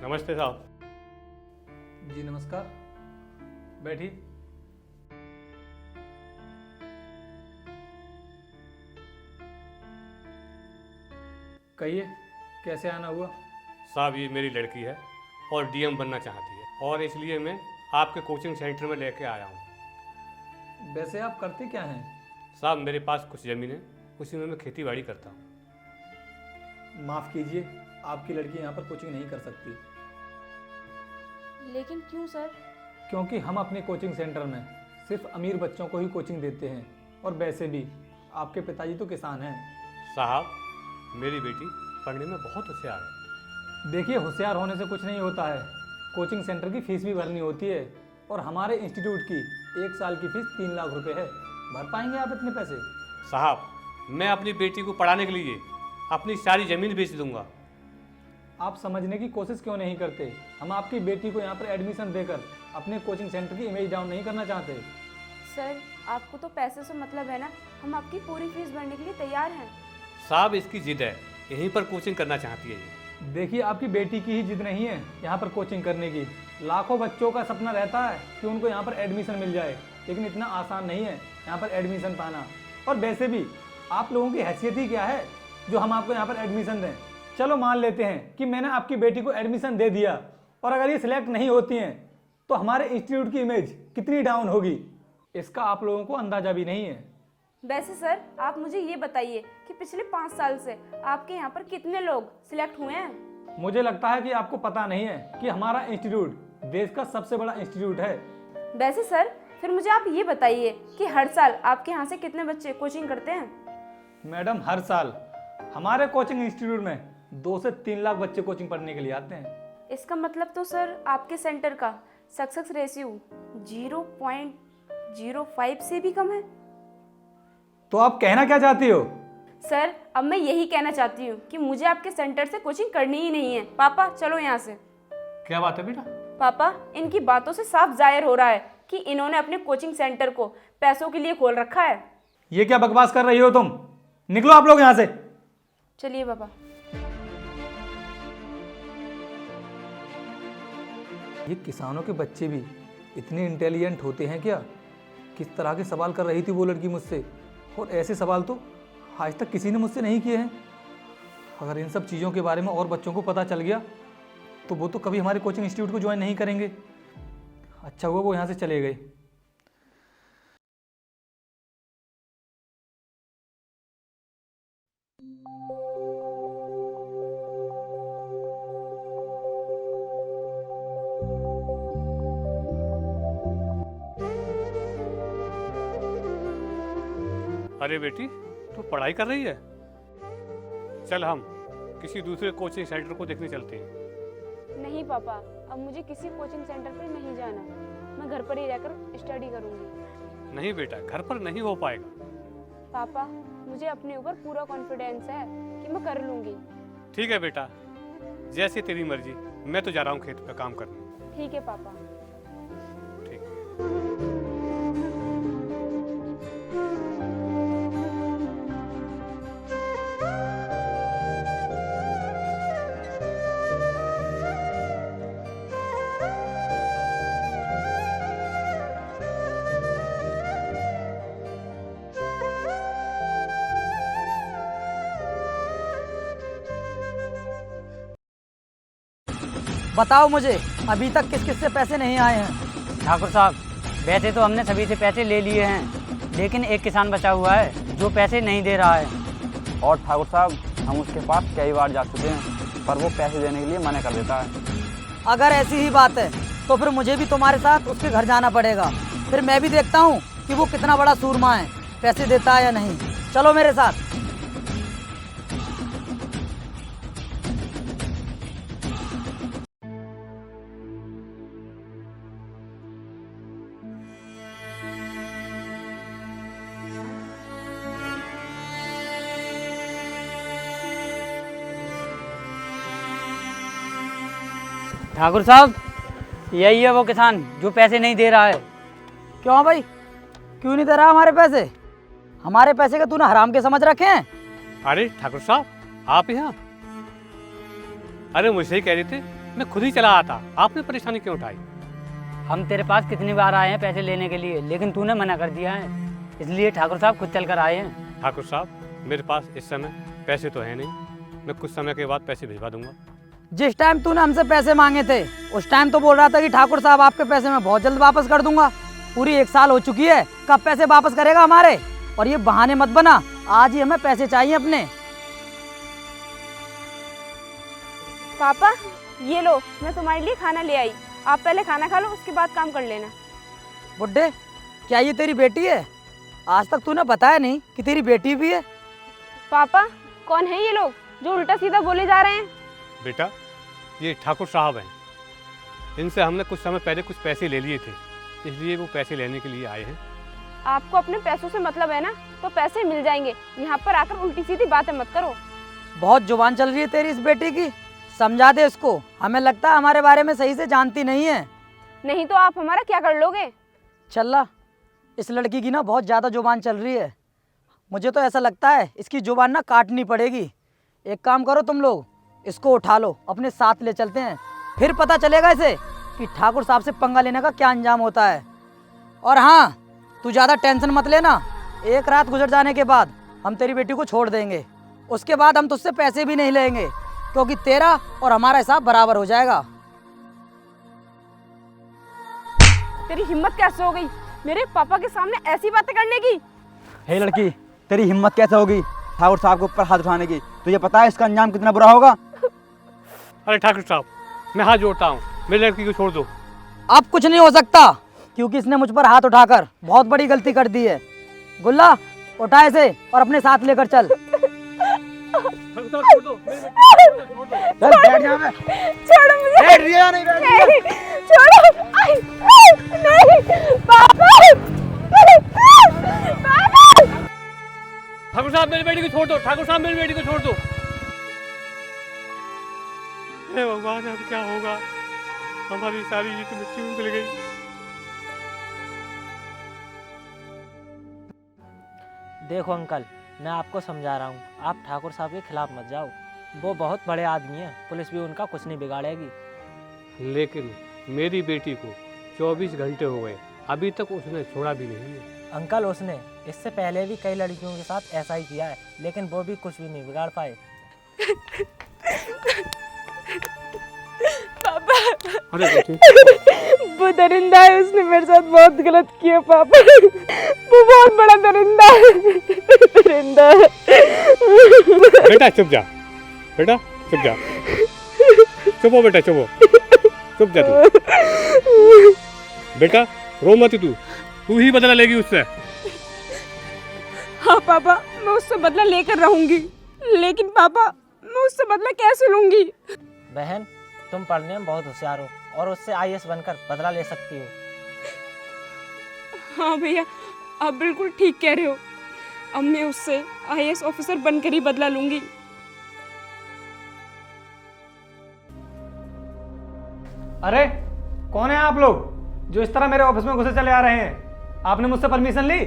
नमस्ते साहब। जी नमस्कार, बैठिए। कहिए, कैसे आना हुआ? साहब ये मेरी लड़की है और डीएम बनना चाहती है और इसलिए मैं आपके कोचिंग सेंटर में लेके आया हूँ। वैसे आप करते क्या हैं? साहब मेरे पास कुछ ज़मीन है, उसी में मैं खेती बाड़ी करता हूँ। माफ़ कीजिए, आपकी लड़की यहाँ पर कोचिंग नहीं कर सकती। लेकिन क्यों सर? क्योंकि हम अपने कोचिंग सेंटर में सिर्फ अमीर बच्चों को ही कोचिंग देते हैं, और वैसे भी आपके पिताजी तो किसान हैं। साहब मेरी बेटी पढ़ने में बहुत होशियार है। देखिए, होशियार होने से कुछ नहीं होता है, कोचिंग सेंटर की फ़ीस भी भरनी होती है, और हमारे इंस्टीट्यूट की 1 साल की फ़ीस 3 लाख रुपए है। भर पाएंगे आप इतने पैसे? साहब मैं अपनी बेटी को पढ़ाने के लिए अपनी सारी ज़मीन बेच दूंगा। आप समझने की कोशिश क्यों नहीं करते? हम आपकी बेटी को यहाँ पर एडमिशन देकर अपने कोचिंग सेंटर की इमेज डाउन नहीं करना चाहते। सर आपको तो पैसे से मतलब है ना, हम आपकी पूरी फीस भरने के लिए तैयार हैं। साहब इसकी जिद है, यहीं पर कोचिंग करना चाहती है ये। देखिए, आपकी बेटी की ही जिद नहीं है यहाँ पर कोचिंग करने की। लाखों बच्चों का सपना रहता है कि उनको यहाँ पर एडमिशन मिल जाए, लेकिन इतना आसान नहीं है यहाँ पर एडमिशन पाना। और वैसे भी आप लोगों की हैसियत ही क्या है जो हम आपको यहाँ पर एडमिशन दें? चलो मान लेते हैं कि मैंने आपकी बेटी को एडमिशन दे दिया, और अगर ये सिलेक्ट नहीं होती हैं तो हमारे इंस्टीट्यूट की इमेज कितनी डाउन होगी, इसका आप लोगों को अंदाजा भी नहीं है। वैसे सर आप मुझे ये बताइए कि पिछले 5 साल से आपके यहाँ पर कितने लोग सिलेक्ट हुए हैं? मुझे लगता है कि आपको पता नहीं है कि हमारा इंस्टीट्यूट देश का सबसे बड़ा इंस्टीट्यूट है। वैसे सर फिर मुझे आप ये बताइए कि हर साल आपके यहाँ से कितने बच्चे कोचिंग करते हैं? मैडम, हर साल हमारे कोचिंग इंस्टीट्यूट में 2 से 3 लाख बच्चे कोचिंग पढ़ने के लिए आते हैं। इसका मतलब तो सर आपके सेंटर का सक्सेस रेशियो 0.05 से भी कम है। तो आप कहना क्या चाहती हो? सर अब मैं यही कहना चाहती हूँ कि मुझे आपके सेंटर से कोचिंग करनी ही नहीं है। पापा चलो यहाँ से। क्या बात है बेटा? पापा इनकी बातों से साफ जाहिर हो रहा है कि इन्होंने अपने कोचिंग सेंटर को पैसों के लिए खोल रखा है। ये क्या बकवास कर रही हो तुम? निकलो आप लोग यहाँ से। चलिए पापा। ये किसानों के बच्चे भी इतने इंटेलिजेंट होते हैं क्या? किस तरह के सवाल कर रही थी वो लड़की मुझसे, और ऐसे सवाल तो आज तक किसी ने मुझसे नहीं किए हैं। अगर इन सब चीज़ों के बारे में और बच्चों को पता चल गया तो वो तो कभी हमारे कोचिंग इंस्टीट्यूट को ज्वाइन नहीं करेंगे। अच्छा हुआ वो यहाँ से चले गए। अरे बेटी तू पढ़ाई कर रही है? चल हम किसी दूसरे कोचिंग सेंटर को देखने चलते हैं। नहीं पापा, अब मुझे किसी कोचिंग सेंटर पर नहीं जाना, मैं घर पर ही रहकर स्टडी करूँगी। नहीं बेटा, घर पर नहीं हो पाएगा। पापा मुझे अपने ऊपर पूरा कॉन्फिडेंस है कि मैं कर लूँगी। ठीक है बेटा, जैसे तेरी मर्जी। मैं तो जा रहा हूँ खेत पे काम करने। ठीक है पापा। ठीक। बताओ मुझे, अभी तक किस किस से पैसे नहीं आए हैं? ठाकुर साहब वैसे तो हमने सभी से पैसे ले लिए हैं, लेकिन एक किसान बचा हुआ है जो पैसे नहीं दे रहा है। और ठाकुर साहब हम उसके पास कई बार जा चुके हैं, पर वो पैसे देने के लिए मना कर देता है। अगर ऐसी ही बात है तो फिर मुझे भी तुम्हारे साथ उसके घर जाना पड़ेगा। फिर मैं भी देखता हूँ कि वो कितना बड़ा सूरमा है, पैसे देता है या नहीं। चलो मेरे साथ। ठाकुर साहब यही है वो किसान जो पैसे नहीं दे रहा है। क्यों भाई, क्यों नहीं दे रहा हमारे पैसे? हमारे पैसे का तूने हराम के समझ रखे हैं? अरे ठाकुर साहब आप यहाँ? अरे मुझसे ही कह रहे थे मैं खुद ही चला आता, आपने परेशानी क्यों उठाई? हम तेरे पास कितनी बार आए हैं पैसे लेने के लिए, लेकिन तूने मना कर दिया है, इसलिए ठाकुर साहब खुद चल कर आए हैं। ठाकुर साहब, मेरे पास इस समय पैसे तो है नहीं, मैं कुछ समय के बाद पैसे भिजवा दूंगा। जिस टाइम तूने हमसे पैसे मांगे थे उस टाइम तो बोल रहा था कि ठाकुर साहब आपके पैसे मैं बहुत जल्द वापस कर दूंगा। पूरी 1 साल हो चुकी है, कब पैसे वापस करेगा हमारे? और ये बहाने मत बना, आज ही हमें पैसे चाहिए अपने। पापा ये लो, मैं तुम्हारे लिए खाना ले आई, आप पहले खाना खा लो, उसके बाद काम कर लेना। बुड्ढे, क्या ये तेरी बेटी है? आज तक तूने बताया नहीं कि तेरी बेटी भी है। पापा कौन है ये लोग जो उल्टा सीधा बोले जा रहे हैं? बेटा, ये ठाकुर साहब हैं, इनसे हमने कुछ समय पहले कुछ पैसे ले लिए थे, इसलिए वो पैसे लेने के लिए आए हैं। आपको अपने पैसों से मतलब है ना, तो पैसे मिल जाएंगे, यहाँ पर आकर उल्टी सीधी बातें मत करो। बहुत जुबान चल रही है तेरी इस बेटी की, समझा दे इसको। हमें लगता है हमारे बारे में सही से जानती नहीं है। नहीं तो आप हमारा क्या कर लोगे? चल्ला, इस लड़की की ना बहुत ज़्यादा जुबान चल रही है, मुझे तो ऐसा लगता है इसकी जुबान ना काटनी पड़ेगी। एक काम करो तुम लोग, इसको उठा लो, अपने साथ ले चलते हैं, फिर पता चलेगा इसे कि ठाकुर साहब से पंगा लेने का क्या अंजाम होता है। और हाँ, तू ज़्यादा टेंशन मत लेना, एक रात गुजर जाने के बाद हम तेरी बेटी को छोड़ देंगे, उसके बाद हम तुझसे पैसे भी नहीं लेंगे, क्योंकि तेरा और हमारा हिसाब बराबर हो जाएगा। तेरी हिम्मत कैसे हो गई मेरे पापा के सामने ऐसी बातें करने की? हे लड़की, तेरी हिम्मत कैसे होगी ठाकुर साहब के ऊपर हाथ उठाने की? तुझे पता है इसका अंजाम कितना बुरा होगा? अरे ठाकुर साहब, मैं हाथ जोड़ता हूँ, मेरी लड़की को छोड़ दो। अब कुछ नहीं हो सकता, क्योंकि इसने मुझ पर हाथ उठाकर बहुत बड़ी गलती कर दी है। गुल्ला, उठा इसे और अपने साथ लेकर चल। छोड़ दो, बैठ जा मैं। छोड़ो मुझे। बैठ रिया, नहीं बैठ रिया। नहीं, छोड़ो। आई, नहीं, पापा। पापा। ठाकुर साहब मेरी बेटी को छोड़ दो, ठाकुर साहब मेरी बेटी को छोड़ दो। हे भगवान, अब क्या होगा? हमारी सारी ये तो मिट्टी में मिल गई। देखो अंकल, मैं आपको समझा रहा हूँ, आप ठाकुर साहब के खिलाफ मत जाओ, वो बहुत बड़े आदमी हैं, पुलिस भी उनका कुछ नहीं बिगाड़ेगी। लेकिन मेरी बेटी को 24 घंटे हो गए, अभी तक उसने छोड़ा भी नहीं है। अंकल, उसने इससे पहले भी कई लड़कियों के साथ ऐसा ही किया है, लेकिन वो भी कुछ भी नहीं बिगाड़ पाए। पापा, अरे बेटी, वो दरिंदा है, उसने मेरे साथ बहुत गलत किया पापा, वो बहुत बड़ा दरिंदा है, दरिंदा है। बेटा चुप जा, बेटा चुप जा, चुप हो बेटा, चुप हो, चुप जा तू। बेटा रो मत, तू ही बदला लेगी उससे। हाँ पापा, मैं उससे बदला लेकर रहूंगी, लेकिन पापा मैं उससे बदला कैसे लूंगी? बहन, तुम पढ़ने में बहुत होशियार हो और उससे IAS बनकर बदला ले सकती हो। हाँ भैया, आप बिल्कुल ठीक कह रहे हो, अब मैं उससे IAS ऑफिसर बनकर ही बदला लूंगी। अरे कौन है आप लोग जो इस तरह मेरे ऑफिस में घुसे चले आ रहे हैं? आपने मुझसे परमिशन ली?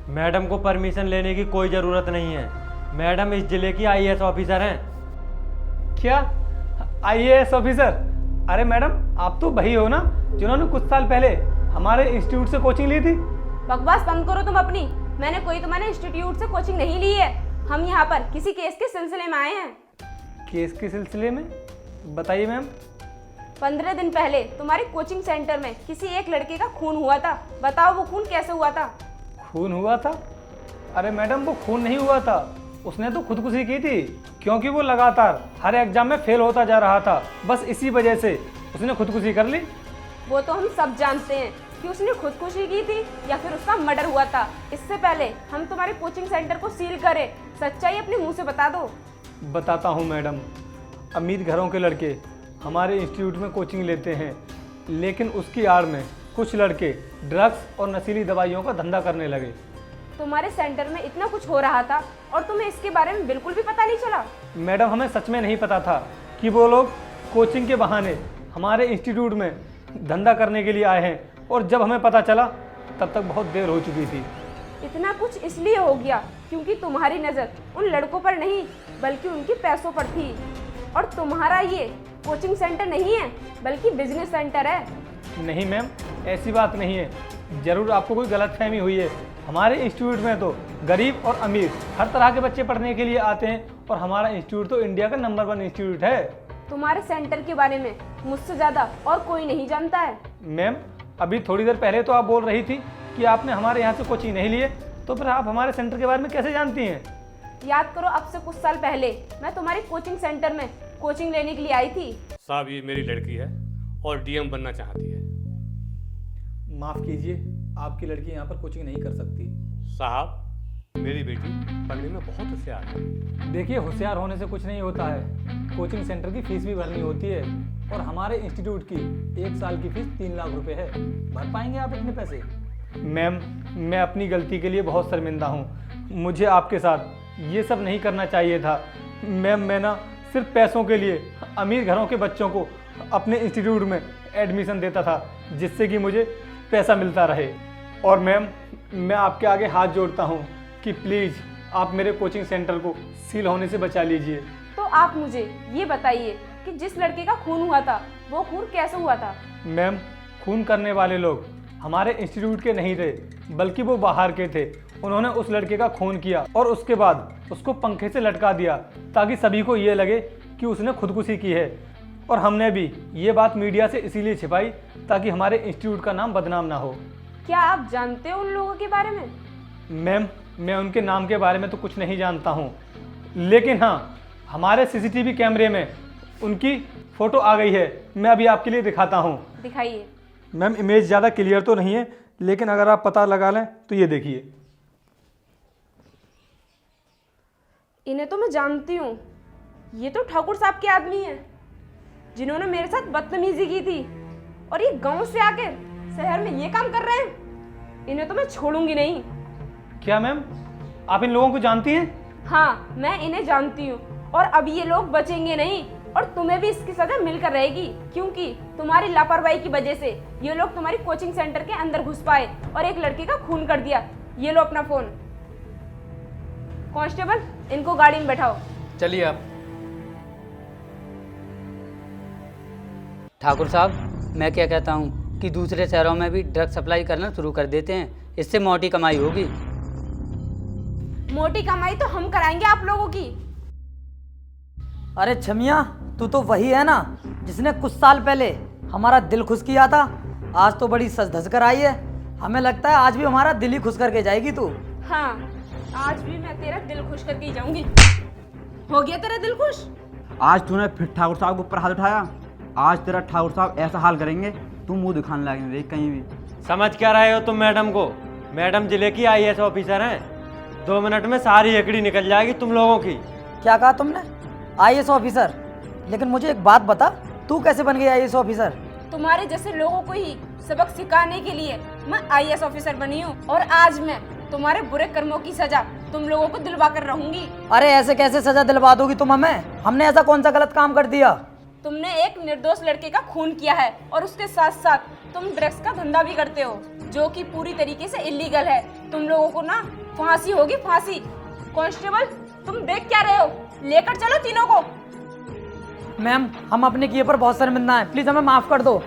मैडम को परमिशन लेने की कोई ज़रूरत नहीं है, मैडम इस जिले की IAS ऑफिसर हैं। क्या IAS ऑफिसर? अरे मैडम, आप तो वही हो ना जिन्होंने कुछ साल पहले हमारे इंस्टीट्यूट से कोचिंग ली थी? बकवास बंद करो तुम अपनी, मैंने कोई तुम्हारे इंस्टीट्यूट से कोचिंग नहीं ली है, हम यहाँ पर किसी केस के सिलसिले में आए हैं। केस के सिलसिले में? बताइए मैम। 15 दिन पहले तुम्हारे कोचिंग सेंटर में किसी एक लड़के का खून हुआ था, बताओ वो खून कैसे हुआ था? खून हुआ था? अरे मैडम, वो खून नहीं हुआ था, उसने तो खुदकुशी की थी, क्योंकि वो लगातार हर एग्जाम में फेल होता जा रहा था, बस इसी वजह से उसने खुदकुशी कर ली। वो तो हम सब जानते हैं कि उसने खुदकुशी की थी या फिर उसका मर्डर हुआ था। इससे पहले हम तुम्हारे कोचिंग सेंटर को सील करें, सच्चाई अपने मुंह से बता दो। बताता हूँ मैडम, अमीर घरों के लड़के हमारे इंस्टीट्यूट में कोचिंग लेते हैं, लेकिन उसकी आड़ में कुछ लड़के ड्रग्स और नशीली दवाइयों का धंधा करने लगे। तुम्हारे सेंटर में इतना कुछ हो रहा था और तुम्हें इसके बारे में बिल्कुल भी पता नहीं चला? मैडम, हमें सच में नहीं पता था कि वो लोग कोचिंग के बहाने हमारे इंस्टीट्यूट में धंधा करने के लिए आए हैं, और जब हमें पता चला तब तक बहुत देर हो चुकी थी। इतना कुछ इसलिए हो गया क्योंकि तुम्हारी नज़र उन लड़कों पर नहीं बल्कि उनके पैसों पर थी, और तुम्हारा ये कोचिंग सेंटर नहीं है बल्कि बिजनेस सेंटर है। नहीं मैम, ऐसी बात नहीं है। ज़रूर आपको कोई गलतफहमी हुई है। हमारे इंस्टीट्यूट में तो गरीब और अमीर हर तरह के बच्चे पढ़ने के लिए आते हैं और हमारा इंस्टीट्यूट तो इंडिया का नंबर 1 इंस्टीट्यूट है। तुम्हारे सेंटर के बारे में मुझसे ज़्यादा और कोई नहीं जानता है। मैम, अभी थोड़ी देर पहले तो आप बोल रही थी कि आपने हमारे यहाँ से कोचिंग नहीं लिए, तो फिर आप हमारे सेंटर के बारे में कैसे जानती हैं? याद करो, अब से कुछ साल पहले मैं तुम्हारे कोचिंग सेंटर में कोचिंग लेने के लिए आई थी। साहब ये मेरी लड़की है और डीएम बनना चाहती है। माफ़ कीजिए, आपकी लड़की यहाँ पर कोचिंग नहीं कर सकती। साहब मेरी बेटी पढ़ने में बहुत होशियार है। देखिए, होशियार होने से कुछ नहीं होता है। कोचिंग सेंटर की फीस भी भरनी होती है और हमारे इंस्टीट्यूट की 1 साल की फीस 3 लाख रुपए है। भर पाएंगे आप इतने पैसे? मैम, मैं अपनी गलती के लिए बहुत शर्मिंदा हूँ। मुझे आपके साथ ये सब नहीं करना चाहिए था। मैम, मैं ना सिर्फ पैसों के लिए अमीर घरों के बच्चों को अपने इंस्टीट्यूट में एडमिशन देता था, जिससे कि मुझे पैसा मिलता रहे। और मैम, मैं आपके आगे हाथ जोड़ता हूँ कि प्लीज़ आप मेरे कोचिंग सेंटर को सील होने से बचा लीजिए। तो आप मुझे ये बताइए कि जिस लड़के का खून हुआ था वो खून कैसे हुआ था? मैम, खून करने वाले लोग हमारे इंस्टीट्यूट के नहीं थे, बल्कि वो बाहर के थे। उन्होंने उस लड़के का खून किया और उसके बाद उसको पंखे से लटका दिया ताकि सभी को ये लगे कि उसने खुदकुशी की है। और हमने भी ये बात मीडिया से इसीलिए छिपाई ताकि हमारे इंस्टीट्यूट का नाम बदनाम ना हो। क्या आप जानते हो उन लोगों के बारे में? मैम, मैं उनके नाम के बारे में तो कुछ नहीं जानता हूँ, लेकिन हाँ, हमारे सीसीटीवी कैमरे में उनकी फ़ोटो आ गई है। मैं अभी आपके लिए दिखाता हूँ। दिखाइए। मैम, इमेज ज़्यादा क्लियर तो नहीं है, लेकिन अगर आप पता लगा लें तो ये देखिए। इन्हें तो मैं जानती हूँ। ये तो ठाकुर साहब के आदमी हैं जिन्होंने मेरे साथ बदतमीजी की थी और ये गांव से आके शहर में ये काम कर रहे हैं। इन्हें तो मैं छोड़ूंगी नहीं। क्या मैम, आप इन लोगों को जानती हैं? हाँ, मैं इन्हें जानती हूँ और अब ये लोग बचेंगे नहीं और तुम्हें भी इसकी सजा मिलकर रहेगी, क्योंकि तुम्हारी लापरवाही की वजह से ये लोग तुम्हारी कोचिंग सेंटर के अंदर घुस पाए और एक लड़के का खून कर दिया। ये लो अपना फोन। कांस्टेबल, इनको गाड़ी में बैठाओ। चलिए आप। ठाकुर साहब, मैं क्या कहता हूँ कि दूसरे शहरों में भी ड्रग सप्लाई करना शुरू कर देते हैं, इससे मोटी कमाई होगी। मोटी कमाई तो हम कराएंगे आप लोगों की। अरे छमिया, तू तो वही है ना जिसने कुछ साल पहले हमारा दिल खुश किया था। आज तो बड़ी सज धज कर आई है। हमें लगता है आज भी हमारा दिल ही खुश करके जाएगी तू। हाँ, आज भी मैं तेरा दिल खुश करके ही जाऊंगी। हो गया तेरा दिल खुश? आज तूने फिर ठाकुर साहब के ऊपर हाथ उठाया। आज तेरा ठाकुर साहब ऐसा हाल करेंगे तुम मुंह दिखाने लायक नहीं देख कहीं भी। समझ क्या रहे हो तुम मैडम को? मैडम जिले की आईएएस ऑफिसर हैं। 2 मिनट में सारी एकड़ी निकल जाएगी तुम लोगों की। क्या कहा तुमने? IAS officer? लेकिन मुझे एक बात बता, तू कैसे बन गई आईएएस ऑफिसर? तुम्हारे जैसे लोगों को ही सबक सिखाने के लिए मैं आईएएस ऑफिसर बनी हूँ और आज मैं तुम्हारे बुरे कर्मों की सजा तुम लोगों को दिलवा कर रहूंगी। अरे ऐसे कैसे सजा दिलवा दोगी तुम हमें? हमने ऐसा कौन सा गलत काम कर दिया? तुमने एक निर्दोष लड़के का खून किया है और उसके साथ साथ तुम ड्रग्स का धंधा भी करते हो, जो कि पूरी तरीके से इलीगल है। तुम लोगों को ना फांसी होगी, फांसी। कांस्टेबल, तुम देख क्या रहे हो? लेकर चलो तीनों को। मैम, हम अपने किए पर बहुत शर्मिंदा हैं, प्लीज हमें माफ कर दो।